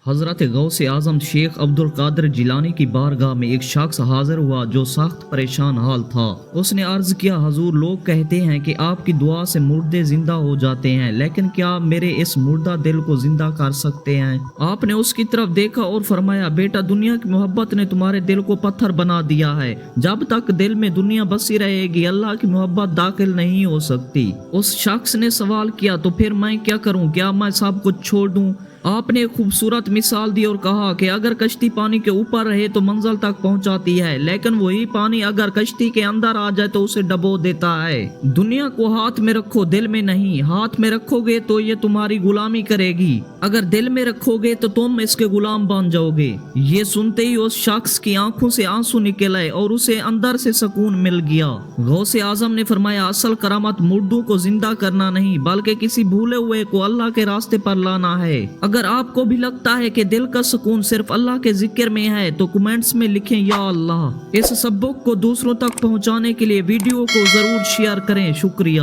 حضرت غوث اعظم شیخ عبدال قادر جیلانی کی بارگاہ میں ایک شخص حاضر ہوا جو سخت پریشان حال تھا۔ اس نے عرض کیا، حضور، لوگ کہتے ہیں کہ آپ کی دعا سے مردے زندہ ہو جاتے ہیں، لیکن کیا میرے اس مردہ دل کو زندہ کر سکتے ہیں؟ آپ نے اس کی طرف دیکھا اور فرمایا، بیٹا، دنیا کی محبت نے تمہارے دل کو پتھر بنا دیا ہے۔ جب تک دل میں دنیا بسی رہے گی، اللہ کی محبت داخل نہیں ہو سکتی۔ اس شخص نے سوال کیا، تو پھر میں کیا کروں؟ کیا میں سب کچھ چھوڑ دوں؟ آپ نے ایک خوبصورت مثال دی اور کہا کہ اگر کشتی پانی کے اوپر رہے تو منزل تک پہنچاتی ہے، لیکن وہی پانی اگر کشتی کے اندر آ جائے تو اسے ڈبو دیتا ہے۔ دنیا کو ہاتھ میں رکھو، دل میں نہیں۔ ہاتھ میں رکھو گے تو یہ تمہاری غلامی کرے گی، اگر دل میں رکھو گے تو تم اس کے غلام بن جاؤ گے۔ یہ سنتے ہی اس شخص کی آنکھوں سے آنسو نکل آئے اور اسے اندر سے سکون مل گیا۔ غوث اعظم نے فرمایا، اصل کرامت مردوں کو زندہ کرنا نہیں، بلکہ کسی بھولے ہوئے کو اللہ کے راستے پر لانا ہے۔ اگر آپ کو بھی لگتا ہے کہ دل کا سکون صرف اللہ کے ذکر میں ہے تو کمنٹس میں لکھیں یا اللہ۔ اس سبق کو دوسروں تک پہنچانے کے لیے ویڈیو کو ضرور شیئر کریں۔ شکریہ۔